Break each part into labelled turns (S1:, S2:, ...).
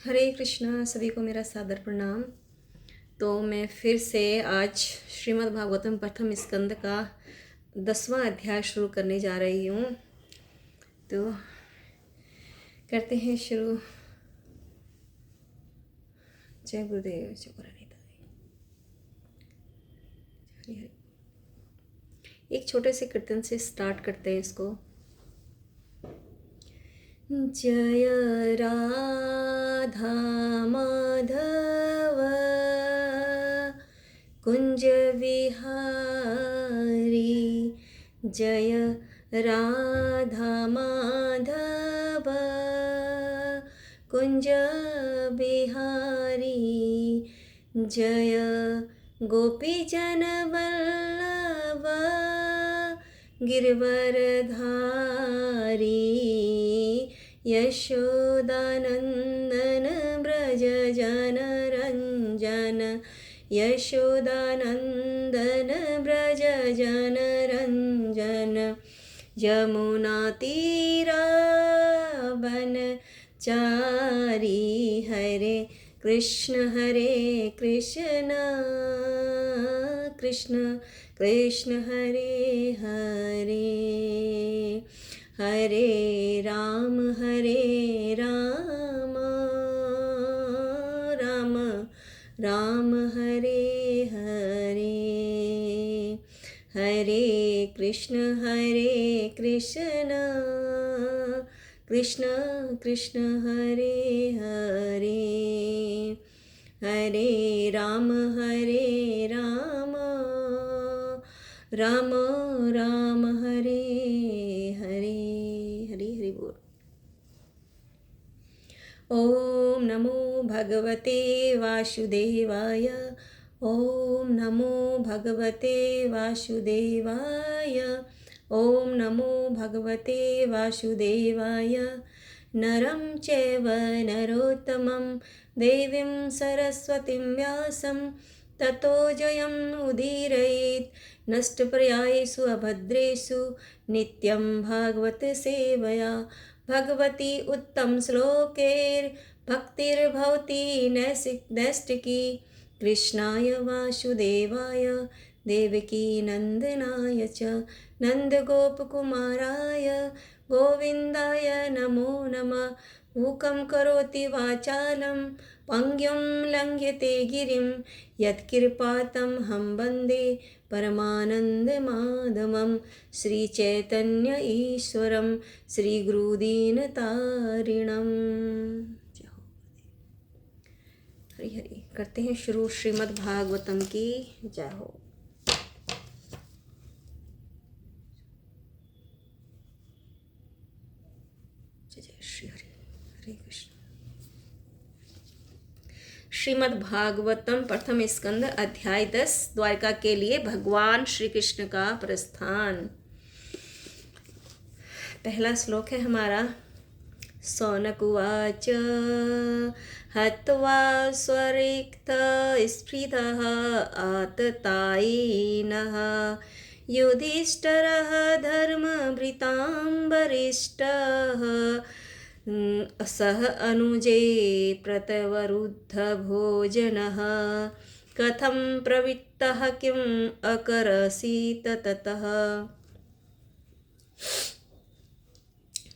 S1: हरे कृष्णा। सभी को मेरा सादर प्रणाम। तो मैं फिर से आज श्रीमद् भागवतम प्रथम स्कंद का 10वां अध्याय शुरू करने जा रही हूँ। तो करते हैं शुरू। जय गुरुदेव, जय गुरुनीता। हरि हरि। एक छोटे से कीर्तन से स्टार्ट करते हैं इसको। जय राधा माधव कुंज विहारी, जय राधा माधव कुंज बिहारी, जय गोपी जन वल्लभ गिरवरधारी, यशोदानंदन ब्रज जनरंजन, यशोदानंदन ब्रज जनरंजन, यमुना तीरा वन चारी, हरे कृष्ण कृष्ण कृष्ण हरे हरे, हरे राम राम राम हरे हरे, हरे कृष्ण कृष्ण कृष्ण हरे हरे, हरे राम राम राम हरे हरे। हरि हरि बोल। ओम नमो भगवते वासुदेवाय, ओम नमो भगवते वासुदेवाय, ओम नमो भगवते वासुदेवाय। नरं चैव नरोत्तमं देवीं सरस्वतीं व्यासं ततो जयम् उदीरयेत्, नष्टप्रायेषु अभद्रेषु नित्यं भागवत सेवया, भगवती उत्तम श्लोकैर्भक्तिर्भवति नैष्टिकी, कृष्णाय वासुदेवाय देवकी नंदनाय च नन्दगोपकुमाराय गोविन्दाय नमो नमः। मूकं करोति वाचालं पङ्गुं लङ्घयते गिरिं, यत्कृपातमहं वन्दे परमानन्दमाधवं, श्रीचैतन्य ईश्वरं श्रीगुरुदीनतारिणं। हरि हरि। करते हैं शुरू श्रीमद् भागवतम की। जय हो। जय जय श्री हरि। हरे कृष्ण। श्रीमद् भागवतम प्रथम स्कंद अध्याय 10, द्वारका के लिए भगवान श्री कृष्ण का प्रस्थान। पहला श्लोक है हमारा। सौनक उवाच हत्वा स्वरिक्त स्फीतः आततायिनः, युधिष्ठिरः धर्मभृतां सह अनुजे प्रतवरुद्धभोजनः, कथं प्रवृत्तः किम् अकरसीत ततः।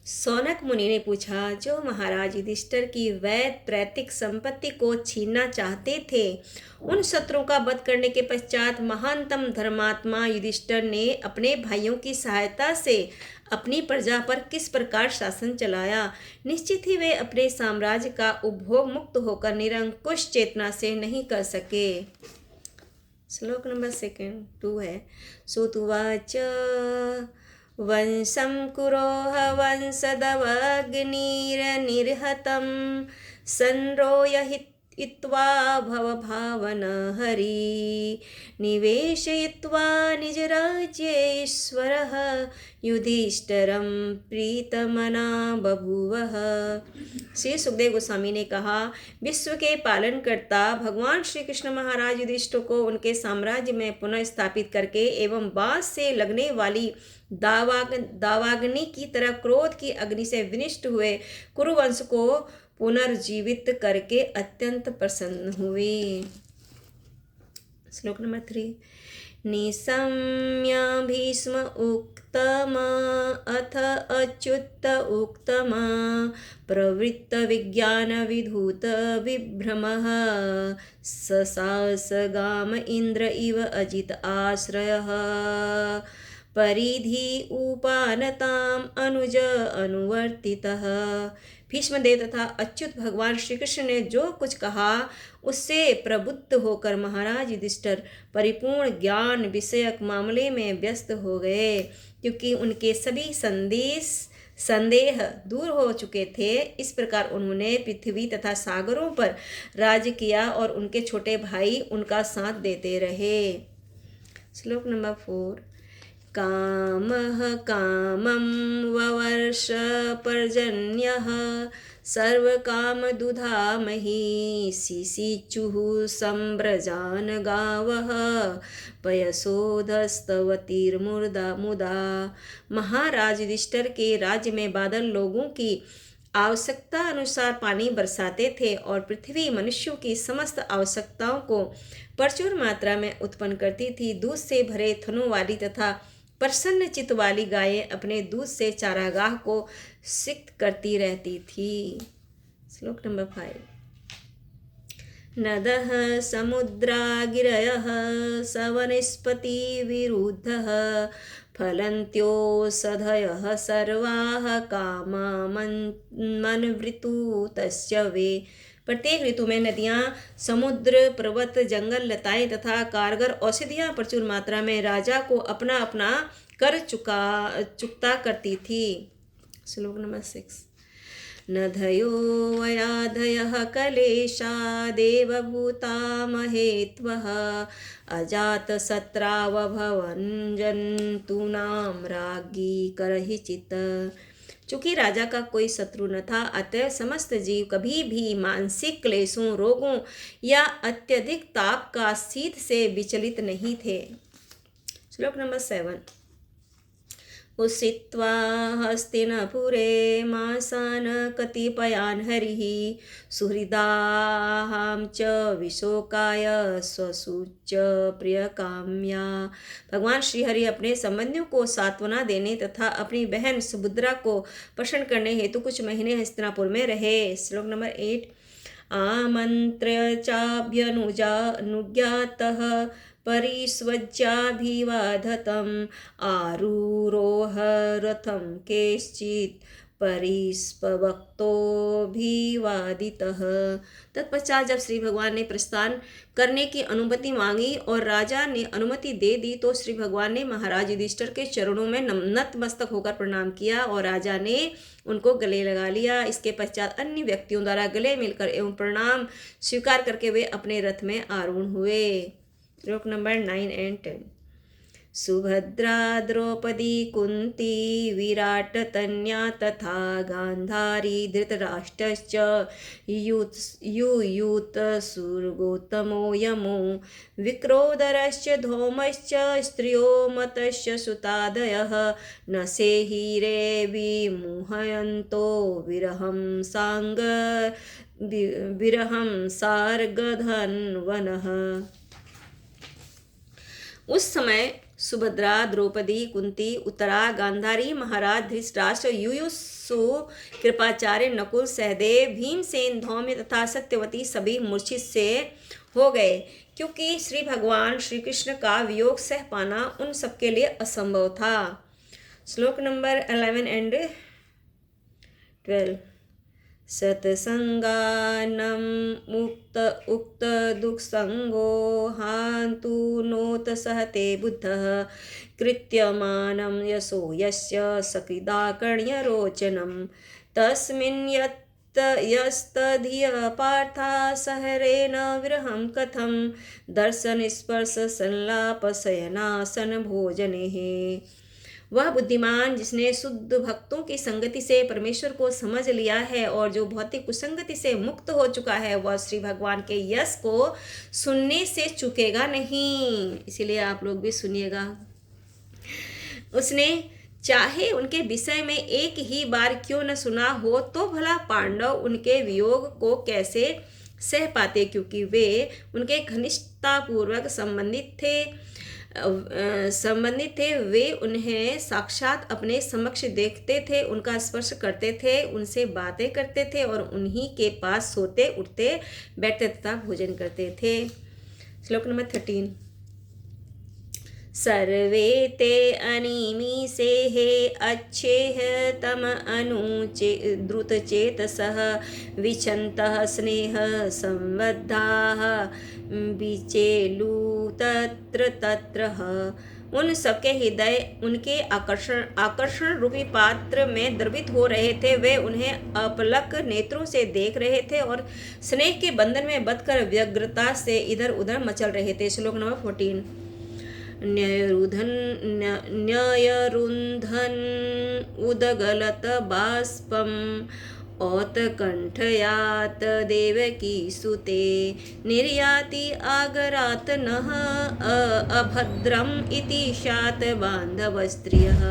S1: सौनक मुनि ने पूछा, जो महाराज युधिष्ठिर की वैद प्रैतिक संपत्ति को छीनना चाहते थे, उन शत्रुओं का वध करने के पश्चात महानतम धर्मात्मा युधिष्ठिर ने अपने भाइयों की सहायता से अपनी प्रजा पर किस प्रकार शासन चलाया। निश्चित ही वे अपने साम्राज्य का उपभोग मुक्त होकर निरंकुश चेतना से नहीं कर सके। श्लोक नंबर 2 है। सुतुवाच वंशं कुरोह वंशदवग्निर्निर्हतं, संरोयहित्वा भवभावन हरि, निवेशयित्वा निजराज्येश्वरः, युधिष्ठिरं प्रीतमना बभूवः। श्री सुखदेव गोस्वामी ने कहा, विश्व के पालन करता भगवान श्री कृष्ण महाराज युधिष्ठिर को उनके साम्राज्य में पुनः स्थापित करके एवं बाँस से लगने वाली दावाग्नि की तरह क्रोध की अग्नि से विनिष्ट हुए कुरुवंश को पुनर्जीवित करके अत्यंत प्रसन्न हुए। श्लोक नंबर 3। निशम्य भीष्म उक्तम अथ अच्युत उक्तम प्रवृत्त विज्ञान विधूत विभ्रमः ससास गाम इंद्र इव अजित आश्रयः परिधि उपानताम अनुज अनुवर्तितः। भीष्मदेव तथा अच्युत भगवान श्री कृष्ण ने जो कुछ कहा उससे प्रबुद्ध होकर महाराज युधिष्ठिर परिपूर्ण ज्ञान विषयक मामले में व्यस्त हो गए, क्योंकि उनके सभी संदेह दूर हो चुके थे। इस प्रकार उन्होंने पृथ्वी तथा सागरों पर राज किया और उनके छोटे भाई उनका साथ देते रहे। श्लोक नंबर 4। कामः कामं ववर्ष पर्जन्यः सर्वकामदुधामहि सिसिचुः सम्व्रजान गावः पयसोधस्तवतीर्मुदा मुदा। महाराज युधिष्ठिर के राज्य में बादल लोगों की आवश्यकता अनुसार पानी बरसाते थे और पृथ्वी मनुष्यों की समस्त आवश्यकताओं को प्रचुर मात्रा में उत्पन्न करती थी। दूध से भरे थनों वाली तथा प्रसन्न चित्त वाली गायें अपने दूध से चारागाह को सिक्त करती रहती थी। श्लोक नंबर 5। नदः समुद्रा गिरयः सवनस्पति विरुद्धः फलन्त्योषधयः सर्वाः कामा मनवृतु तस्य वे। प्रत्येक ऋतु में नदियाँ, समुद्र, पर्वत, जंगल, लताएं तथा कारगर औषधियाँ प्रचुर मात्रा में राजा को अपना अपना कर चुकता करती थी। श्लोक नंबर 6। नधयो वयाधयः कलेशा देवभूता महेत्वः अजातशत्रावभवन् जन्तूनां राज्ञी करहिचित्। चूँकि राजा का कोई शत्रु न था, अतः समस्त जीव कभी भी मानसिक क्लेशों, रोगों या अत्यधिक ताप का शीत से विचलित नहीं थे। श्लोक नंबर 7। उषित्वा हस्तिनपुरे मासान कतिपयान् हरिः सुहृदाहां च विशोकाय स्वसुच प्रियकाम्या। भगवान श्रीहरि अपने संबंधियों को सांत्वना देने तथा अपनी बहन सुभद्रा को प्रसन्न करने हेतु कुछ महीने हस्तिनापुर में रहे। श्लोक नंबर 8। आमन्त्र्य चाभ्यनुज्ञातः परिस्वज्याभिवादतम् आरुरोह रथं केश्चित् परिस्पवक्तोऽभिवादितः। तत्पश्चात जब श्री भगवान ने प्रस्थान करने की अनुमति मांगी और राजा ने अनुमति दे दी, तो श्री भगवान ने महाराज युधिष्ठिर के चरणों में नतमस्तक होकर प्रणाम किया और राजा ने उनको गले लगा लिया। इसके पश्चात अन्य व्यक्तियों द्वारा गले मिलकर एवं प्रणाम स्वीकार करके वे अपने रथ में आरूढ़ हुए। श्लोक नंबर 9 and 10। सुभद्रा द्रौपदी कुंती विराट तन्या तथा गांधारी धृतराष्ट्रश्च युयूत सुरगोतमो यमो विक्रोदरश्च धौमश्च स्त्रियो मतश्च सुतादयः न सेहिरे विमुहयन्तो विरहं सार्गधन्वनः। उस समय सुभद्रा, द्रौपदी, कुंती, उत्तरा, गांधारी, महाराज धृतराष्ट्र, युयुत्सु, कृपाचार्य, नकुल, सहदेव, भीमसेन, धौम्य तथा सत्यवती सभी मूर्छित से हो गए, क्योंकि श्री भगवान श्री कृष्ण का वियोग सह पाना उन सबके लिए असंभव था। श्लोक नंबर 11 and 12। सत्संगानं उक्त दुःसंगो हान्तु नोत सहते बुद्धः कृत्यमानं यशो यस्य सकृदाकर्ण्यरोचनं तस्मिन् यस्तधिय पार्था सहरेण विरहं कथं दर्शन स्पर्श संलाप शयनासन भोजनेः। वह बुद्धिमान जिसने शुद्ध भक्तों की संगति से परमेश्वर को समझ लिया है और जो भौतिक कुसंगति से मुक्त हो चुका है, वह श्री भगवान के यश को सुनने से चूकेगा नहीं। इसीलिए आप लोग भी सुनिएगा। उसने चाहे उनके विषय में एक ही बार क्यों न सुना हो, तो भला पांडव उनके वियोग को कैसे सह पाते, क्योंकि वे उनके घनिष्ठतापूर्वक संबंधित थे। वे उन्हें साक्षात अपने समक्ष देखते थे, उनका स्पर्श करते थे, उनसे बातें करते थे और उन्हीं के पास सोते उठते बैठते तथा भोजन करते थे। श्लोक नंबर 13। सर्वे ते अनिमीसेः अच्छेह तम अनुचे द्रुतचेतसः विचन्तः स्नेह संबद्धाः विचेलु तत्र तत्र। उन सबके हृदय उनके आकर्षण रूपी पात्र में द्रवित हो रहे थे। वे उन्हें अपलक नेत्रों से देख रहे थे और स्नेह के बंधन में बंधकर व्यग्रता से इधर उधर मचल रहे थे। श्लोक नंबर 14। न्ययरुन्धन् उदगलत बाष्पम् औत्कण्ठयात् देवकी सुते निर्याति आगरात् नः अभद्रम् इति शात बान्धव स्त्रियः।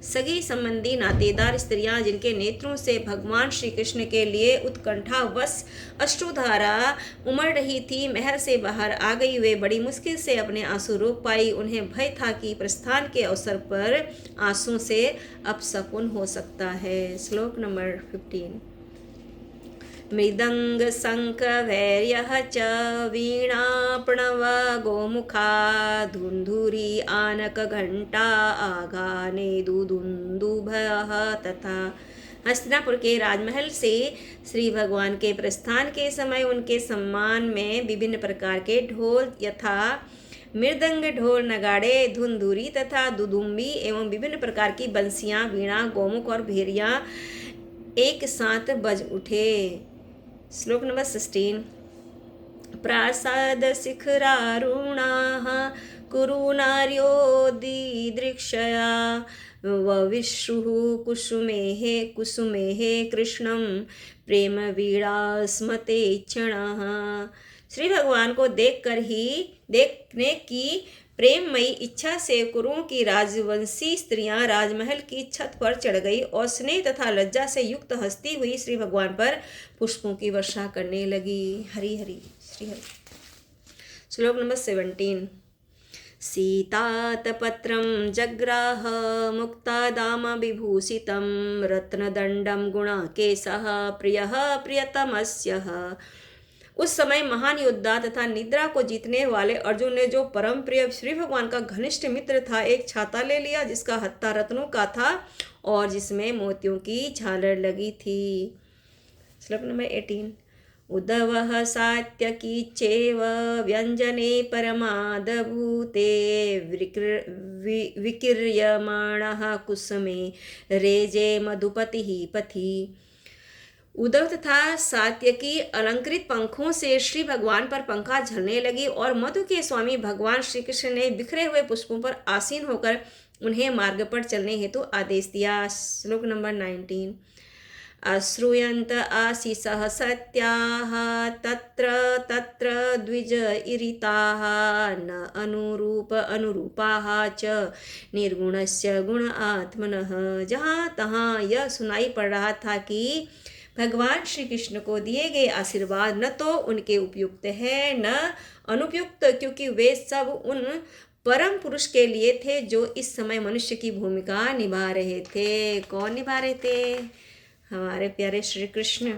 S1: सगी संबंधी नातेदार स्त्रियां जिनके नेत्रों से भगवान श्री कृष्ण के लिए उत्कंठावश अश्रुधारा उमड़ रही थी, महल से बाहर आ गई। वे बड़ी मुश्किल से अपने आंसू रोक पाई। उन्हें भय था कि प्रस्थान के अवसर पर आंसू से अपशकुन हो सकता है। श्लोक नंबर 15। मृदंग शंख वैर्यः च वीणा प्रणव गोमुखा धुंधुरी आनक घंटा आगाने दुदुन्दुभः तथा। हस्तिनापुर के राजमहल से श्री भगवान के प्रस्थान के समय उनके सम्मान में विभिन्न प्रकार के ढोल यथा मृदंग, ढोल, नगाड़े, धुंधुरी तथा दुदुम्बी एवं विभिन्न प्रकार की बंसियां, वीणा, गोमुख और भेरियां एक साथ बज उठे। श्लोक नंबर 16। प्रासाद शिखरारुणाः कुरु नार्यो दिदृक्षया वविश्रुः कुसुमेः कृष्णं प्रेम वीणा स्मते क्षणः। श्री भगवान को देखने की प्रेममयी इच्छा से कुरुओं की राजवंशी स्त्रियां राजमहल की छत पर चढ़ गई और स्नेह तथा लज्जा से युक्त हंसती हुई श्री भगवान पर पुष्पों की वर्षा करने लगी। हरि हरि श्री हरि। श्लोक नंबर 17। सीतातपत्रं जग्राह मुक्तादाम विभूषितं रत्नदंडं गुणाकेशः प्रियः प्रियतमस्यः। उस समय महान योद्धा तथा निद्रा को जीतने वाले अर्जुन ने, जो परम प्रिय श्री भगवान का घनिष्ठ मित्र था, एक छाता ले लिया जिसका हत्था रत्नों का था और जिसमें मोतियों की झालर लगी थी। श्लोक नंबर 18। उद्धवः सात्यकी चैव व्यंजने परमादभूते विकीर्यमाणः कुसुमे रेजे मधुपतिः पथि। उद्धव तथा सात्यकी अलंकृत पंखों से श्री भगवान पर पंखा झलने लगी और मधु के स्वामी भगवान श्री कृष्ण ने बिखरे हुए पुष्पों पर आसीन होकर उन्हें मार्ग पर चलने हेतु आदेश दिया। श्लोक नंबर 19। अश्रूयन्त आशीषः सत्याः तत्र तत्र द्विज इरिताः न अनुरूपाः च निर्गुणस्य गुण आत्मनः। जहाँ तहाँ यह सुनाई पड़ रहा था कि भगवान श्री कृष्ण को दिए गए आशीर्वाद न तो उनके उपयुक्त है न अनुपयुक्त, क्योंकि वे सब उन परम पुरुष के लिए थे जो इस समय मनुष्य की भूमिका निभा रहे थे। कौन निभा रहे थे? हमारे प्यारे श्री कृष्ण।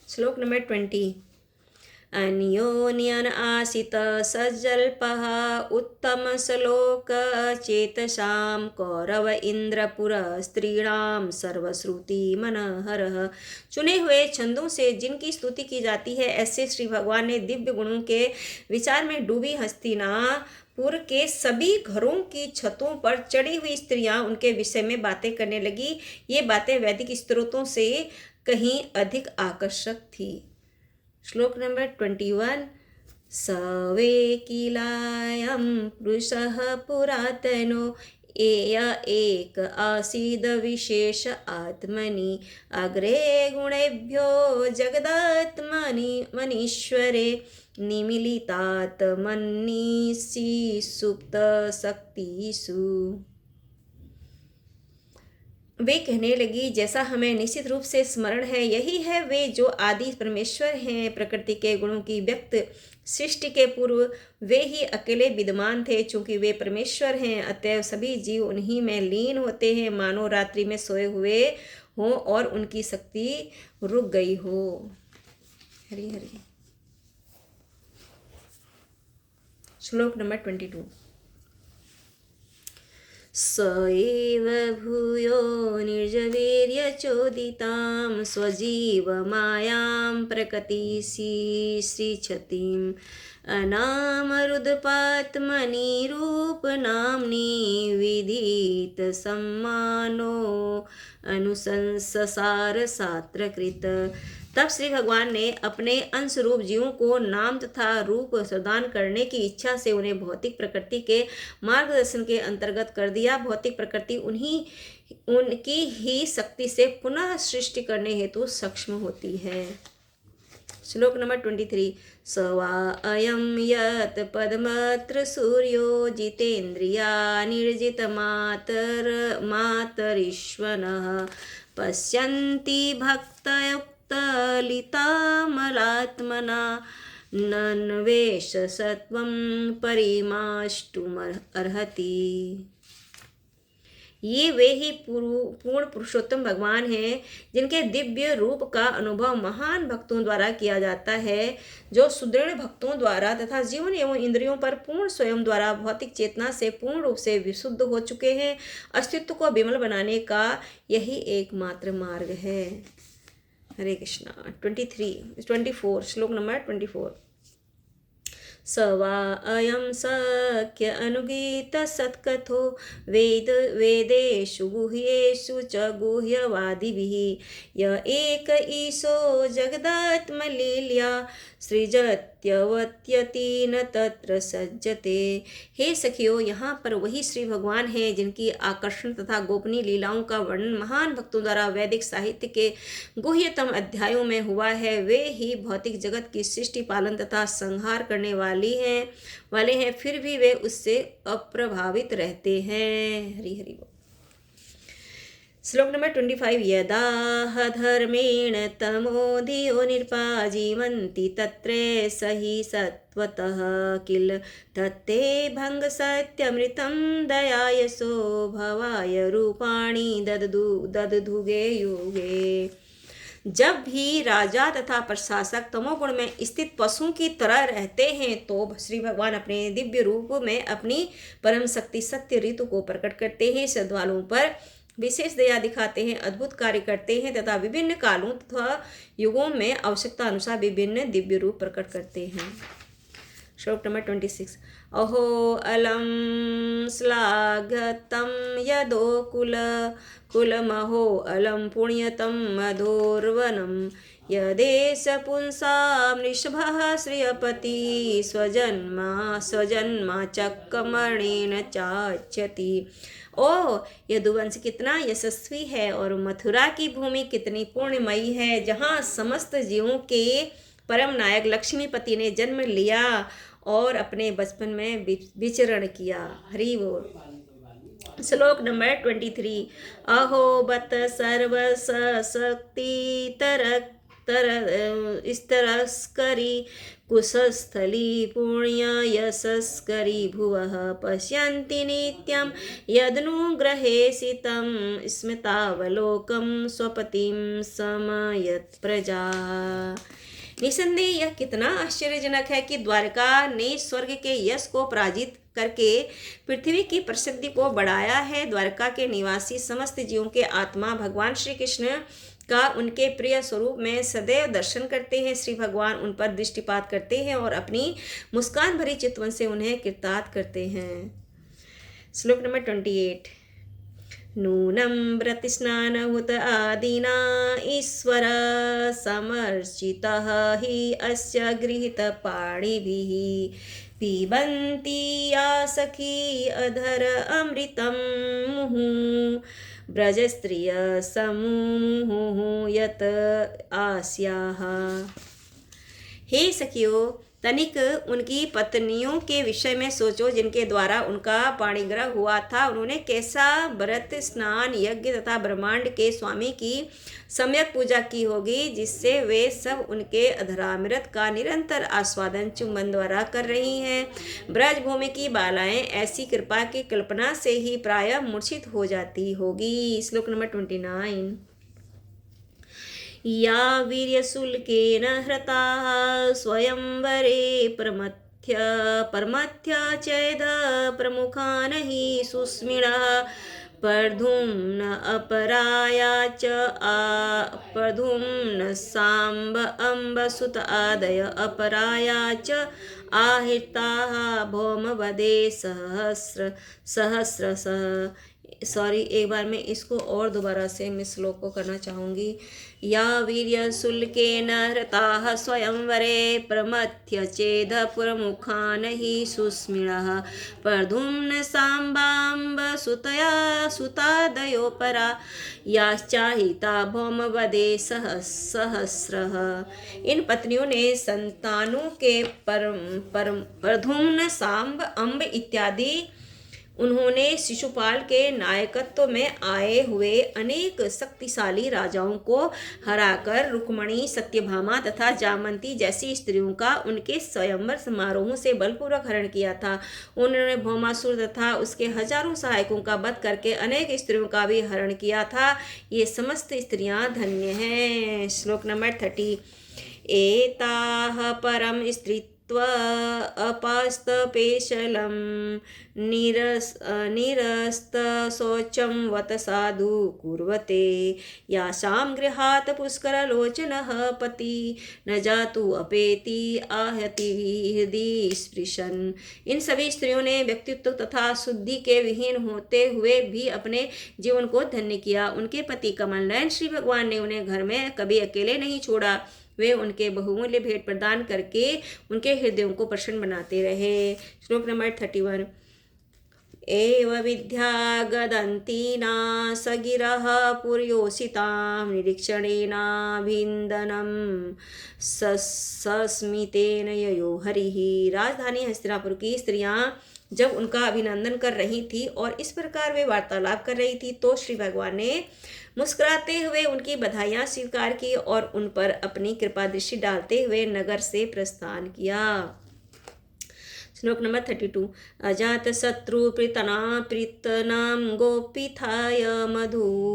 S1: श्लोक नंबर 20। अन्योन्यन आसित सज्जल्पः उत्तम श्लोक चेतसां कौरव इंद्रपुर स्त्रीणाम सर्वश्रुति मनहरः। चुने हुए छंदों से जिनकी स्तुति की जाती है, ऐसे श्री भगवान ने दिव्य गुणों के विचार में डूबी हस्तिनापुर के सभी घरों की छतों पर चढ़ी हुई स्त्रियां उनके विषय में बातें करने लगी। ये बातें वैदिक स्त्रोतों से कहीं अधिक आकर्षक थी। श्लोक नंबर 21। सवे किलायं पुरुषः पुरातनो एय एक आसीद विशेष आत्मनि अग्रे गुणेभ्यो जगदात्मनि मनीश्वरे निमिलितात्मन्निसि सुप्त शक्तिषु। वे कहने लगी, जैसा हमें निश्चित रूप से स्मरण है, यही है वे जो आदि परमेश्वर हैं। प्रकृति के गुणों की व्यक्त सृष्टि के पूर्व वे ही अकेले विद्यमान थे। चूंकि वे परमेश्वर हैं, अतएव सभी जीव उन्हीं में लीन होते हैं, मानो रात्रि में सोए हुए हों और उनकी शक्ति रुक गई हो। हरि हरि। श्लोक नंबर 22। स एव भूयो निर्जवीर्यचोदितां स्वजीवमायां प्रकृतिशिश्रीच्छतीम् अनामरुदपात्मनि रूपनाम्नि विदितसम्मानो अनुसंसार सात्रकृत। तब श्री भगवान ने अपने अंश रूप जीवों को नाम तथा रूप प्रदान करने की इच्छा से उन्हें भौतिक प्रकृति के मार्गदर्शन के अंतर्गत कर दिया। भौतिक प्रकृति उनकी ही शक्ति से पुनः सृष्टि करने हेतु सक्षम होती है। श्लोक नंबर 23। स वा अयं यत् पद्मत्र सूर्यो जितेन्द्रिया निर्जितमातरीश्वनः पश्यन्ति भक्तयुक्तलितामलात्मना नन्वेष सत्वं परिमाष्टुमर्हति। ये वे ही पूर्ण पुरुषोत्तम भगवान हैं, जिनके दिव्य रूप का अनुभव महान भक्तों द्वारा किया जाता है, जो सुदृढ़ भक्तों द्वारा तथा जीवन एवं इंद्रियों पर पूर्ण स्वयं द्वारा भौतिक चेतना से पूर्ण रूप से विशुद्ध हो चुके हैं। अस्तित्व को विमल बनाने का यही एकमात्र मार्ग है। हरे कृष्णा। 24 श्लोक नंबर 24। स वा अयं सख्य अनुगीत सत्कथो वेदेषु गुह्येषु च गुह्यवादिभिः य एक ईशो जगदात्मलील्या सृजत्यवत्यति न तत्र सज्जते। हे सखियों, यहाँ पर वही श्री भगवान हैं जिनकी आकर्षण तथा गोपनीय लीलाओं का वर्णन महान भक्तों द्वारा वैदिक साहित्य के गुह्यतम अध्यायों में हुआ है। वे ही भौतिक जगत की सृष्टि, पालन तथा संहार करने वाले हैं, फिर भी वे उससे अप्रभावित रहते हैं। हरि हरि बोल। श्लोक नंबर 25। यदाह धर्मेण तमोधियो निर्पाजीवन्ति तत्रे सहि सत्वतः किल तत्ते भंग सत्यमृतं दयायसो भवाय रूपाणि ददधुगे युगे। जब भी राजा तथा प्रशासक तमोगुण में स्थित पशुओं की तरह रहते हैं, तो श्री भगवान अपने दिव्य रूप में अपनी परम शक्ति सत्य ऋतु को प्रकट करते हैं, श्रद्धालुओं पर विशेष दया दिखाते हैं, अद्भुत कार्य करते हैं तथा विभिन्न कालों तथा युगों में आवश्यकता अनुसार विभिन्न दिव्य रूप प्रकट करते हैं। श्लोक नंबर 26। अहो अलम श्लाघतं यदो कुलमहो अलम पुण्यतं मधोर्वनं यदेश पुंसां वृषभः श्रियपति स्वजन्मा चक्रमणेन चाच्यति। ओ यदुवंश कितना यशस्वी है और मथुरा की भूमि कितनी पुण्यमयी है, जहाँ समस्त जीवों के परम नायक लक्ष्मीपति ने जन्म लिया और अपने बचपन में विचरण किया। हरि बोल। श्लोक नंबर 23। अहो बत सर्वशक्ति तरस्करी कुशस्थली पुण्य यशस्करी भुवः पश्यन्ति नित्यं यदनुग्रहेसितं स्मितावलोकं स्वपतिं समयत् प्रजा। निसंदेह यह कितना आश्चर्यजनक है कि द्वारका ने स्वर्ग के यश को पराजित करके पृथ्वी की प्रसिद्धि को बढ़ाया है। द्वारका के निवासी समस्त जीवों के आत्मा भगवान श्री कृष्ण का उनके प्रिय स्वरूप में सदैव दर्शन करते हैं। श्री भगवान उन पर दृष्टिपात करते हैं और अपनी मुस्कान भरी चितवन से उन्हें कृतार्थ करते हैं। श्लोक नंबर 28। नूनं व्रतिस्नानहुत आदिना ईश्वर समर्चितः हि अस्य गृहीतपाणिभिः पिबन्ति या सखी अधर अमृतं मुहुः ब्रजस्त्रिय समूहुः यत आस्याः। हे सखियों, तनिक उनकी पत्नियों के विषय में सोचो जिनके द्वारा उनका पाणिग्रह हुआ था। उन्होंने कैसा व्रत, स्नान, यज्ञ तथा ब्रह्मांड के स्वामी की सम्यक पूजा की होगी, जिससे वे सब उनके अधरामृत का निरंतर आस्वादन चुंबन द्वारा कर रही हैं। ब्रजभूमि की बालाएं ऐसी कृपा की कल्पना से ही प्रायः मूर्छित हो जाती होगी। श्लोक नंबर 29। या वीर्यशुल्केन हृताः स्वयंवरे परमथ्य चेद प्रमुखान् हि सुस्मिणः प्रद्युम्न अपराया च प्रद्युम्न सांब अम्बसुत आदय अपराया च आहृताः भौमवदे सहस्रशः। सॉरी, एक बार मैं इसको और दोबारा से मैं श्लोक को करना चाहूँगी। या वीर्यशुल्केन हृताः स्वयंवरे प्रमथ्य चेद पुरमुखान् हि सुस्मिणः प्रद्युम्न सांबाम्ब सुतादयोपरा याश्चाहिता भौमवदे सहस्रः। इन पत्नियों ने संतानों के प्रद्युम्न, सांब, अम्ब इत्यादि उन्होंने शिशुपाल के नायकत्व में आए हुए अनेक शक्तिशाली राजाओं को हराकर रुक्मणी, सत्यभामा तथा जामंती जैसी स्त्रियों का उनके स्वयंवर समारोहों से बलपूर्वक हरण किया था। उन्होंने भौमासुर तथा उसके हजारों सहायकों का वध करके अनेक स्त्रियों का भी हरण किया था। ये समस्त स्त्रियां धन्य हैं। श्लोक नंबर 30। एताः परम स्त्री अपास्तपेशलं निरस्तशौचं वत साधु कुर्वते यासां गृहात् पुष्करलोचनः पति न जातु अपेति आहति हृदि स्पृशन। इन सभी स्त्रियों ने व्यक्तित्व तथा शुद्धि के विहीन होते हुए भी अपने जीवन को धन्य किया। उनके पति कमल नयन श्री भगवान ने उन्हें घर में कभी अकेले नहीं छोड़ा। वे उनके बहुमूल्य भेंट प्रदान करके उनके हृदयों को प्रसन्न बनाते रहे। श्लोक नंबर 31। एव विद्या गदन्तीना सगिरः पुर्योषितां निरीक्षणेनाभिन्दनं सस्मितेन ययो हरिः। राजधानी हस्तिनापुर की स्त्रियां जब उनका अभिनंदन कर रही थी और इस प्रकार वे वार्तालाप कर रही थी, तो श्री भगवान ने मुस्कुराते हुए उनकी बधाइयाँ स्वीकार की और उन पर अपनी कृपा दृष्टि डालते हुए नगर से प्रस्थान किया। श्लोक नंबर 32। अजात शत्रु प्रीतनां गोपिथाय मधुदविषः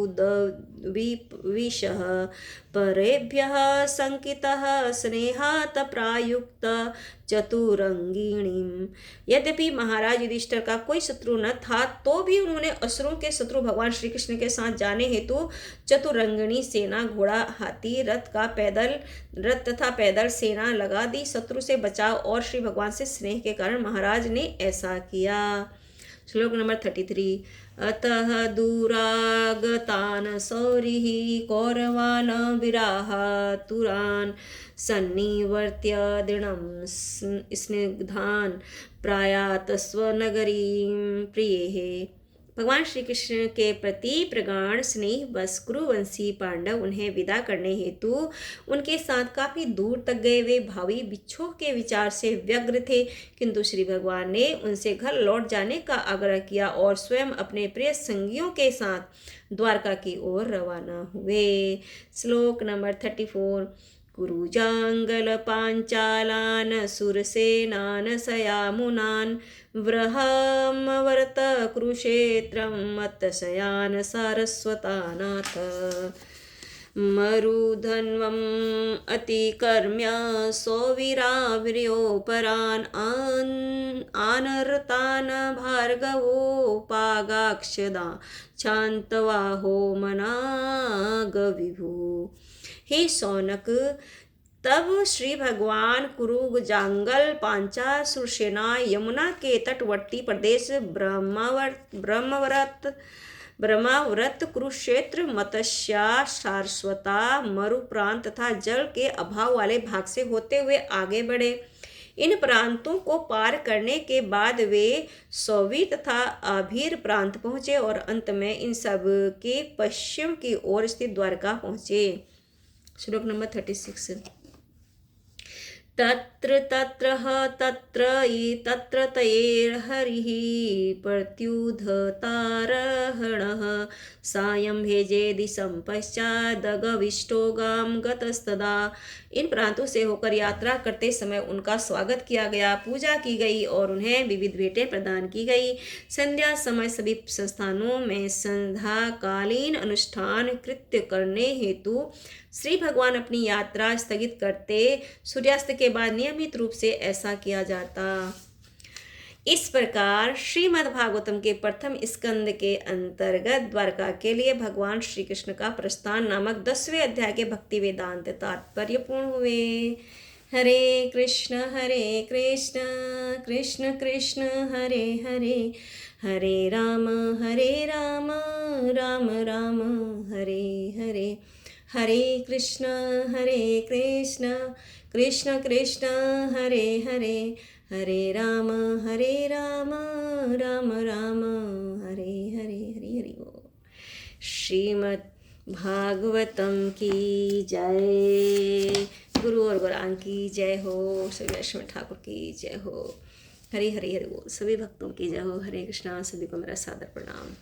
S1: परेभ्यः संकितः स्नेहात् प्रायुक्त चतुरंगिणीम्। यद्यपि महाराज युधिष्ठिर का कोई शत्रु न था, तो भी उन्होंने असुरों के शत्रु भगवान श्री कृष्ण के साथ जाने हेतु चतुरंगिणी सेना, घोड़ा, हाथी, रथ तथा पैदल सेना लगा दी। शत्रु से बचाव और श्री भगवान से स्नेह के कारण महाराज ने ऐसा किया। श्लोक नंबर 33। अतः दूरागतान् सौरिः कौरवान् विराहातुरान् सन्निवर्त्य दृढं स्निग्धान् प्रायात स्वनगरीं प्रियेः। भगवान श्री कृष्ण के प्रति प्रगाढ़ स्नेह बस कुरुवंशी पांडव उन्हें विदा करने हेतु उनके साथ काफी दूर तक गए। वे भावी बिच्छोह के विचार से व्यग्र थे, किंतु श्री भगवान ने उनसे घर लौट जाने का आग्रह किया और स्वयं अपने प्रिय संगियों के साथ द्वारका की ओर रवाना हुए। श्लोक नंबर 34। कुरुजांगल पांचालान सुरसेनान सयामुनान व्रहमवर्त कुरुक्षेत्रं मत्स्यान सारस्वतानाथ मरुधन्वम् अतिकर्म्य सौवीराविर्योपरान् आनर्तान् भार्गवोपागाक्षदा शान्तवाहो मनागविभु। हे शौनक, तब श्री भगवान कुरुजांगल, पांचाल, सुरसेना, यमुना के तटवर्ती प्रदेश ब्रह्मावर्त, कुरुक्षेत्र, मत्स्या, सारस्वता, मरु प्रांत तथा जल के अभाव वाले भाग से होते हुए आगे बढ़े। इन प्रांतों को पार करने के बाद वे सौवी तथा आभीर प्रांत पहुँचे और अंत में इन सब के पश्चिम की ओर स्थित द्वारका पहुँचे। श्लोक नंबर 36। तत्र तत्र तत्र तैर्हरिः प्रत्युधतारहणः सायं भेजे दिशं पश्चादगविष्टो गां गतस्तदा। इन प्रांतों से होकर यात्रा करते समय उनका स्वागत किया गया, पूजा की गई और उन्हें विविध भेंटें प्रदान की गई। संध्या समय सभी संस्थानों में संध्याकालीन अनुष्ठान कृत्य करने हेतु श्री भगवान अपनी यात्रा स्थगित करते। सूर्यास्त के बाद नियमित रूप से ऐसा किया जाता। इस प्रकार श्रीमद् भागवतम के प्रथम स्कंद के अंतर्गत द्वारका के लिए भगवान श्री कृष्ण का प्रस्थान नामक 10वें अध्याय के भक्ति वेदांत तात्पर्य पूर्ण हुए। हरे कृष्ण कृष्ण कृष्ण हरे हरे, हरे राम राम राम हरे हरे, हरे कृष्ण कृष्ण कृष्ण हरे हरे, हरे राम राम राम हरे हरे। हरि हरि बोल। श्रीमद् भागवतम की जय। गुरु और गुरान की जय हो। श्री वैष्णव ठाकुर की जय हो। हरि हरि हरि बोल। सभी भक्तों की जय हो। हरे कृष्णा। सभी को मेरा सादर प्रणाम।